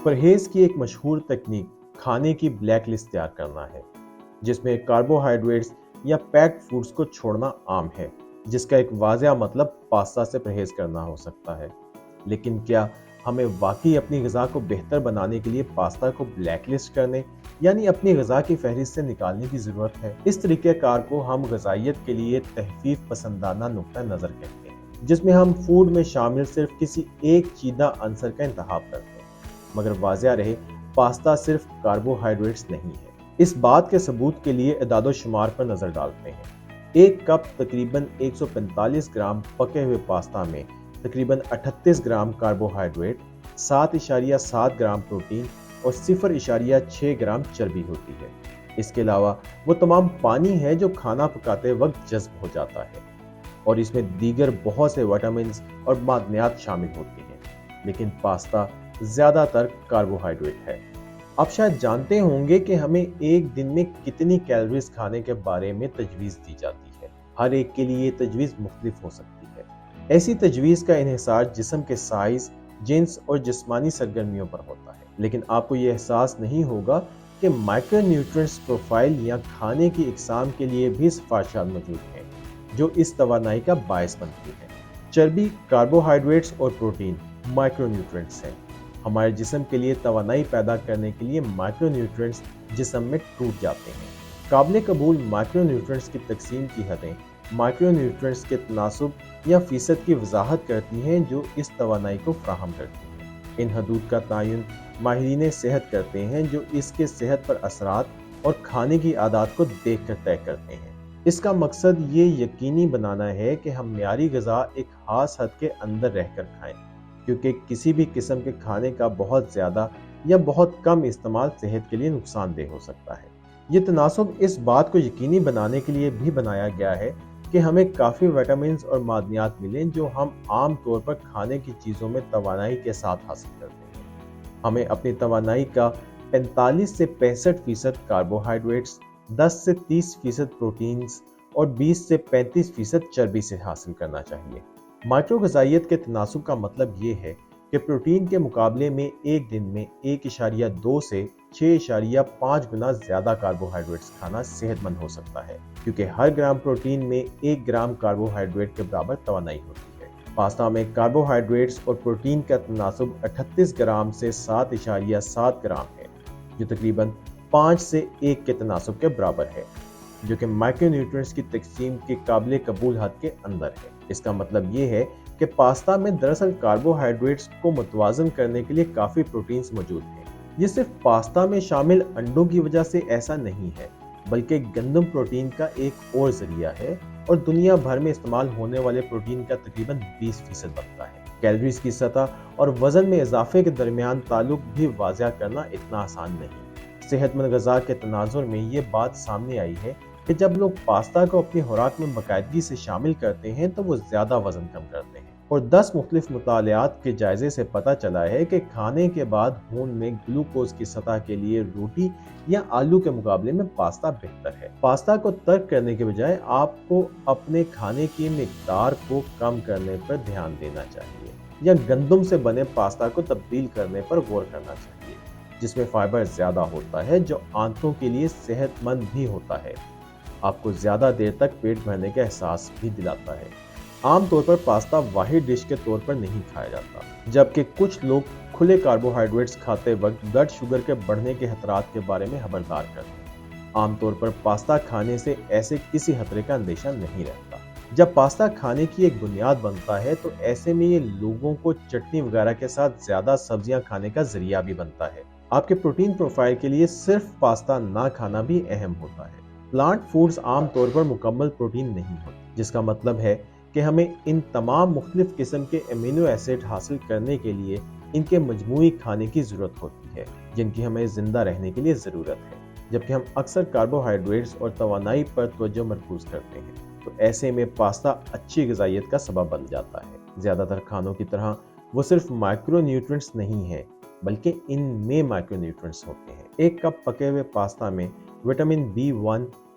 پرہیز کی ایک مشہور تکنیک کھانے کی بلیک لسٹ تیار کرنا ہے، جس میں کاربوہائیڈریٹس یا پیکڈ فوڈز کو چھوڑنا عام ہے، جس کا ایک واضح مطلب پاستا سے پرہیز کرنا ہو سکتا ہے۔ لیکن کیا ہمیں واقعی اپنی غذا کو بہتر بنانے کے لیے پاستا کو بلیک لسٹ کرنے یعنی اپنی غذا کی فہرست سے نکالنے کی ضرورت ہے؟ اس طریقہ کار کو ہم غذائیت کے لیے تخفیف پسندانہ نقطہ نظر کہتے ہیں، جس میں ہم فوڈ میں شامل صرف کسی ایک چیدہ عنصر کا انتخاب کرتے ہیں۔ مگر واضح رہے، پاستا صرف کاربوہائیڈریٹس نہیں ہے۔ اس بات کے ثبوت کے لیے اعداد و شمار پر نظر ڈالتے ہیں۔ ایک کپ تقریباً 145 گرام پکے ہوئے پاستا میں تقریباً 38 گرام کاربوہائیڈریٹ، 7.7 گرام پروٹین اور 0.6 گرام چربی ہوتی ہے۔ اس کے علاوہ وہ تمام پانی ہے جو کھانا پکاتے وقت جذب ہو جاتا ہے، اور اس میں دیگر بہت سے وٹامنز اور معدنیات شامل ہوتے ہیں۔ لیکن پاستا زیادہ تر کاربوہائیڈریٹ ہے۔ آپ شاید جانتے ہوں گے کہ ہمیں ایک دن میں کتنی کیلوریز کھانے کے بارے میں تجویز دی جاتی ہے۔ ہر ایک کے لیے یہ تجویز مختلف ہو سکتی ہے۔ ایسی تجویز کا انحصار جسم کے سائز، جنس اور جسمانی سرگرمیوں پر ہوتا ہے۔ لیکن آپ کو یہ احساس نہیں ہوگا کہ مائکرو نیوٹرینٹس پروفائل یا کھانے کی اقسام کے لیے بھی سفارشات موجود ہیں جو اس توانائی کا باعث بنتی ہیں۔ چربی، کاربوہائیڈریٹس اور پروٹین مائکرو نیوٹرینٹس ہیں۔ ہمارے جسم کے لیے توانائی پیدا کرنے کے لیے مائکرو نیوٹرینٹس جسم میں ٹوٹ جاتے ہیں۔ قابل قبول مائکرو نیوٹرینٹس کی تقسیم کی حدیں مائکرو نیوٹرینٹس کے تناسب یا فیصد کی وضاحت کرتی ہیں جو اس توانائی کو فراہم کرتی ہیں۔ ان حدود کا تعین ماہرین صحت کرتے ہیں جو اس کے صحت پر اثرات اور کھانے کی عادات کو دیکھ کر طے کرتے ہیں۔ اس کا مقصد یہ یقینی بنانا ہے کہ ہم معیاری غذا ایک خاص حد کے اندر رہ کر کھائیں، کیونکہ کسی بھی قسم کے کھانے کا بہت زیادہ یا بہت کم استعمال صحت کے لیے نقصان دہ ہو سکتا ہے۔ یہ تناسب اس بات کو یقینی بنانے کے لیے بھی بنایا گیا ہے کہ ہمیں کافی وٹامنز اور معدنیات ملیں جو ہم عام طور پر کھانے کی چیزوں میں توانائی کے ساتھ حاصل کرتے ہیں۔ ہمیں اپنی توانائی کا 45 سے 65% کاربوہائیڈریٹس، 10 سے 30% پروٹینز اور 20 سے 35% چربی سے حاصل کرنا چاہیے۔ مائکرو غذائیت کے تناسب کا مطلب یہ ہے کہ پروٹین کے مقابلے میں ایک دن میں 1.2 سے 6.5 گنا زیادہ کاربوہائیڈریٹس کھانا صحت مند ہو سکتا ہے، کیونکہ ہر گرام پروٹین میں 1 گرام کاربوہائیڈریٹ کے برابر توانائی ہوتی ہے۔ پاستا میں کاربوہائیڈریٹس اور پروٹین کا تناسب 38 گرام سے 7.7 گرام ہے، جو تقریباً 5 سے 1 کے تناسب کے برابر ہے، جو کہ مائکرو نیوٹرینٹس کی تقسیم کے قابل قبول حد کے اندر ہے۔ اس کا مطلب یہ ہے کہ پاستا میں دراصل کاربوہائیڈریٹس کو متوازن کرنے کے لیے کافی پروٹینز موجود ہیں۔ یہ صرف پاستا میں شامل انڈوں کی وجہ سے ایسا نہیں ہے، بلکہ گندم پروٹین کا ایک اور ذریعہ ہے اور دنیا بھر میں استعمال ہونے والے پروٹین کا تقریباً 20% بنتا ہے۔ کیلوریز کی سطح اور وزن میں اضافے کے درمیان تعلق بھی واضح کرنا اتنا آسان نہیں۔ صحت مند غذا کے تناظر میں یہ بات سامنے آئی ہے کہ جب لوگ پاستا کو اپنی خوراک میں باقاعدگی سے شامل کرتے ہیں تو وہ زیادہ وزن کم کرتے ہیں، اور 10 مختلف مطالعات کے جائزے سے پتہ چلا ہے کہ کھانے کے بعد خون میں گلوکوز کی سطح کے لیے روٹی یا آلو کے مقابلے میں پاستا بہتر ہے۔ پاستا کو ترک کرنے کے بجائے آپ کو اپنے کھانے کی مقدار کو کم کرنے پر دھیان دینا چاہیے، یا گندم سے بنے پاستا کو تبدیل کرنے پر غور کرنا چاہیے، جس میں فائبر زیادہ ہوتا ہے جو آنتوں کے لیے صحت مند بھی ہوتا ہے، آپ کو زیادہ دیر تک پیٹ بھرنے کا احساس بھی دلاتا ہے۔ عام طور پر پاستا واحد ڈش کے طور پر نہیں کھایا جاتا، جبکہ کچھ لوگ کھلے کاربوہائیڈریٹس کھاتے وقت بلڈ شوگر کے بڑھنے کے خطرات کے بارے میں خبردار کرتے ہیں۔ عام طور پر پاستا کھانے سے ایسے کسی خطرے کا اندیشہ نہیں رہتا۔ جب پاستا کھانے کی ایک بنیاد بنتا ہے تو ایسے میں یہ لوگوں کو چٹنی وغیرہ کے ساتھ زیادہ سبزیاں کھانے کا ذریعہ بھی بنتا ہے۔ آپ کے پروٹین پروفائل کے لیے صرف پاستا نہ کھانا بھی اہم ہوتا ہے۔ پلانٹ فوڈز عام طور پر مکمل پروٹین نہیں ہوتے، جس کا مطلب ہے کہ ہمیں ان تمام مختلف قسم کے امینو ایسڈ حاصل کرنے کے لیے ان کے مجموعی کھانے کی ضرورت ہوتی ہے جن کی ہمیں زندہ رہنے کے لیے ضرورت ہے، جبکہ ہم اکثر کاربوہائیڈریٹس اور توانائی پر توجہ مرکوز کرتے ہیں، تو ایسے میں پاستا اچھی غذائیت کا سبب بن جاتا ہے۔ زیادہ تر کھانوں کی طرح وہ صرف مائکرو نیوٹرینٹس نہیں ہیں، بلکہ ان میں مائکرو نیوٹرینٹس ہوتے ہیں۔ ایک کپ پکے ہوئے پاستا میں وٹامن B1،